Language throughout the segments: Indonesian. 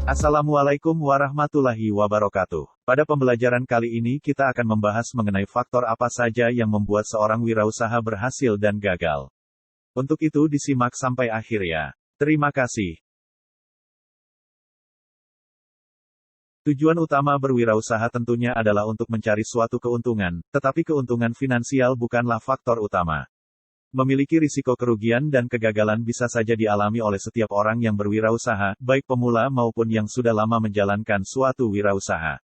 Assalamualaikum warahmatullahi wabarakatuh. Pada pembelajaran kali ini kita akan membahas mengenai faktor apa saja yang membuat seorang wirausaha berhasil dan gagal. Untuk itu disimak sampai akhir ya. Terima kasih. Tujuan utama berwirausaha tentunya adalah untuk mencari suatu keuntungan, tetapi keuntungan finansial bukanlah faktor utama. Memiliki risiko kerugian dan kegagalan bisa saja dialami oleh setiap orang yang berwirausaha, baik pemula maupun yang sudah lama menjalankan suatu wirausaha.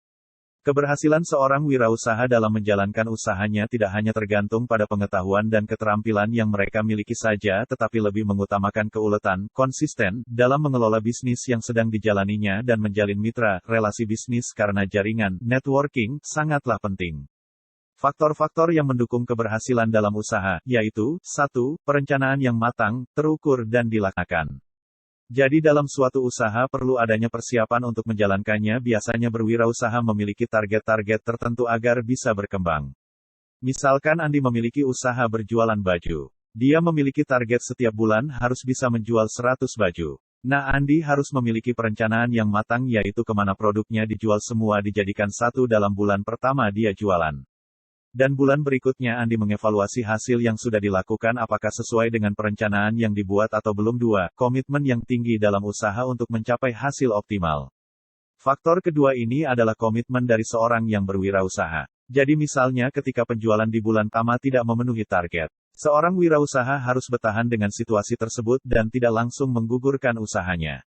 Keberhasilan seorang wirausaha dalam menjalankan usahanya tidak hanya tergantung pada pengetahuan dan keterampilan yang mereka miliki saja, tetapi lebih mengutamakan keuletan, konsisten, dalam mengelola bisnis yang sedang dijalaninya dan menjalin mitra, relasi bisnis karena jaringan, networking, sangatlah penting. Faktor-faktor yang mendukung keberhasilan dalam usaha, yaitu, 1. Perencanaan yang matang, terukur dan dilaksanakan. Jadi dalam suatu usaha perlu adanya persiapan untuk menjalankannya. Biasanya berwirausaha memiliki target-target tertentu agar bisa berkembang. Misalkan Andi memiliki usaha berjualan baju. Dia memiliki target setiap bulan harus bisa menjual 100 baju. Nah, Andi harus memiliki perencanaan yang matang, yaitu kemana produknya dijual. Semua dijadikan satu dalam bulan pertama dia jualan. Dan bulan berikutnya Andi mengevaluasi hasil yang sudah dilakukan apakah sesuai dengan perencanaan yang dibuat atau belum. 2. Komitmen yang tinggi dalam usaha untuk mencapai hasil optimal. Faktor kedua ini adalah komitmen dari seorang yang berwirausaha. Jadi misalnya ketika penjualan di bulan pertama tidak memenuhi target, seorang wirausaha harus bertahan dengan situasi tersebut dan tidak langsung menggugurkan usahanya.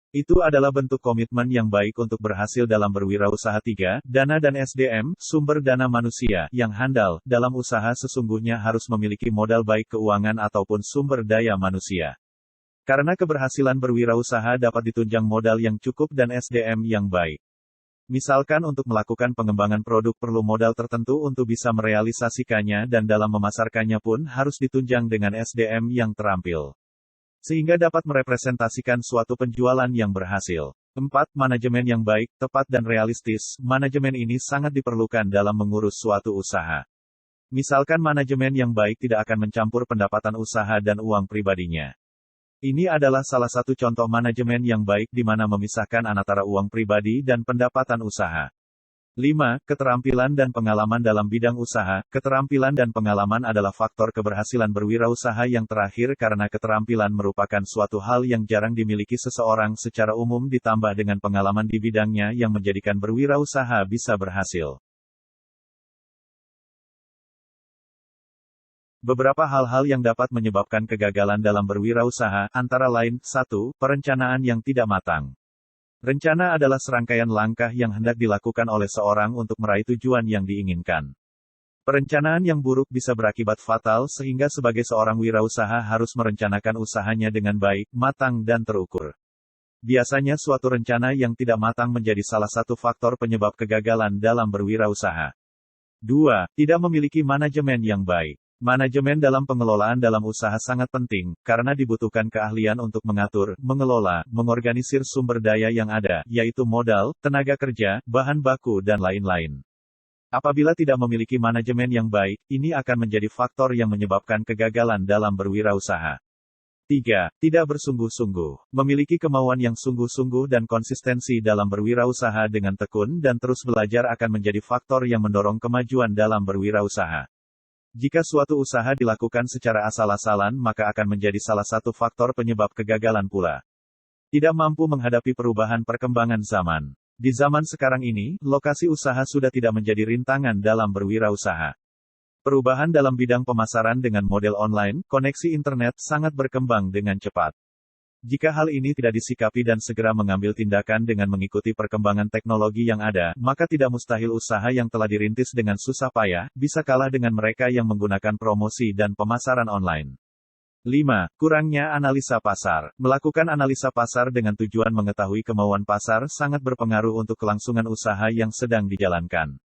Itu adalah bentuk komitmen yang baik untuk berhasil dalam berwirausaha. 3. Dana dan SDM, sumber dana manusia, yang handal, dalam usaha sesungguhnya harus memiliki modal baik keuangan ataupun sumber daya manusia. Karena keberhasilan berwirausaha dapat ditunjang modal yang cukup dan SDM yang baik. Misalkan untuk melakukan pengembangan produk perlu modal tertentu untuk bisa merealisasikannya dan dalam memasarkannya pun harus ditunjang dengan SDM yang terampil. Sehingga dapat merepresentasikan suatu penjualan yang berhasil. 4. Manajemen yang baik, tepat dan realistis. Manajemen ini sangat diperlukan dalam mengurus suatu usaha. Misalkan manajemen yang baik tidak akan mencampur pendapatan usaha dan uang pribadinya. Ini adalah salah satu contoh manajemen yang baik di mana memisahkan antara uang pribadi dan pendapatan usaha. 5. Keterampilan dan pengalaman dalam bidang usaha. Keterampilan dan pengalaman adalah faktor keberhasilan berwirausaha yang terakhir karena keterampilan merupakan suatu hal yang jarang dimiliki seseorang secara umum ditambah dengan pengalaman di bidangnya yang menjadikan berwirausaha bisa berhasil. Beberapa hal-hal yang dapat menyebabkan kegagalan dalam berwirausaha, antara lain, 1. Perencanaan yang tidak matang. Rencana adalah serangkaian langkah yang hendak dilakukan oleh seorang untuk meraih tujuan yang diinginkan. Perencanaan yang buruk bisa berakibat fatal sehingga sebagai seorang wirausaha harus merencanakan usahanya dengan baik, matang dan terukur. Biasanya suatu rencana yang tidak matang menjadi salah satu faktor penyebab kegagalan dalam berwirausaha. 2. Tidak memiliki manajemen yang baik. Manajemen dalam pengelolaan dalam usaha sangat penting, karena dibutuhkan keahlian untuk mengatur, mengelola, mengorganisir sumber daya yang ada, yaitu modal, tenaga kerja, bahan baku dan lain-lain. Apabila tidak memiliki manajemen yang baik, ini akan menjadi faktor yang menyebabkan kegagalan dalam berwirausaha. 3. Tidak bersungguh-sungguh. Memiliki kemauan yang sungguh-sungguh dan konsistensi dalam berwirausaha dengan tekun dan terus belajar akan menjadi faktor yang mendorong kemajuan dalam berwirausaha. Jika suatu usaha dilakukan secara asal-asalan maka akan menjadi salah satu faktor penyebab kegagalan pula. Tidak mampu menghadapi perubahan perkembangan zaman. Di zaman sekarang ini, lokasi usaha sudah tidak menjadi rintangan dalam berwirausaha. Perubahan dalam bidang pemasaran dengan model online, koneksi internet sangat berkembang dengan cepat. Jika hal ini tidak disikapi dan segera mengambil tindakan dengan mengikuti perkembangan teknologi yang ada, maka tidak mustahil usaha yang telah dirintis dengan susah payah, bisa kalah dengan mereka yang menggunakan promosi dan pemasaran online. 5. Kurangnya analisa pasar. Melakukan analisa pasar dengan tujuan mengetahui kemauan pasar sangat berpengaruh untuk kelangsungan usaha yang sedang dijalankan.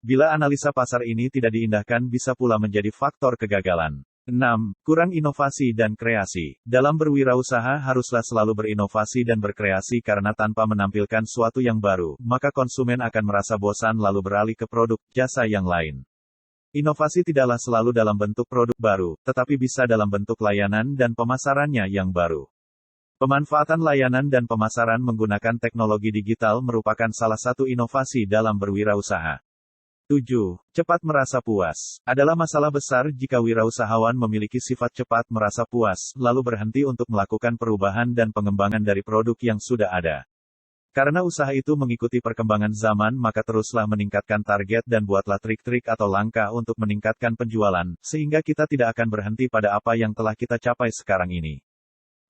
Bila analisa pasar ini tidak diindahkan bisa pula menjadi faktor kegagalan. 6. Kurang inovasi dan kreasi. Dalam berwirausaha haruslah selalu berinovasi dan berkreasi karena tanpa menampilkan suatu yang baru, maka konsumen akan merasa bosan lalu beralih ke produk, jasa yang lain. Inovasi tidaklah selalu dalam bentuk produk baru, tetapi bisa dalam bentuk layanan dan pemasarannya yang baru. Pemanfaatan layanan dan pemasaran menggunakan teknologi digital merupakan salah satu inovasi dalam berwirausaha. 7. Cepat merasa puas. Adalah masalah besar jika wirausahawan memiliki sifat cepat merasa puas, lalu berhenti untuk melakukan perubahan dan pengembangan dari produk yang sudah ada. Karena usaha itu mengikuti perkembangan zaman, maka teruslah meningkatkan target dan buatlah trik-trik atau langkah untuk meningkatkan penjualan, sehingga kita tidak akan berhenti pada apa yang telah kita capai sekarang ini.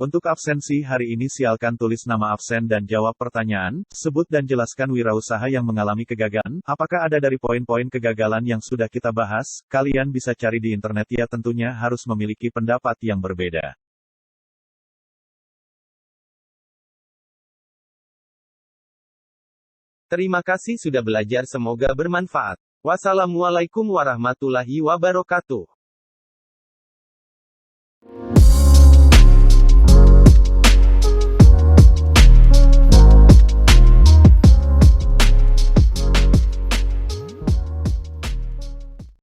Untuk absensi hari ini silakan tulis nama absen dan jawab pertanyaan, sebut dan jelaskan wirausaha yang mengalami kegagalan, apakah ada dari poin-poin kegagalan yang sudah kita bahas, kalian bisa cari di internet ya, tentunya harus memiliki pendapat yang berbeda. Terima kasih sudah belajar, semoga bermanfaat. Wassalamualaikum warahmatullahi wabarakatuh.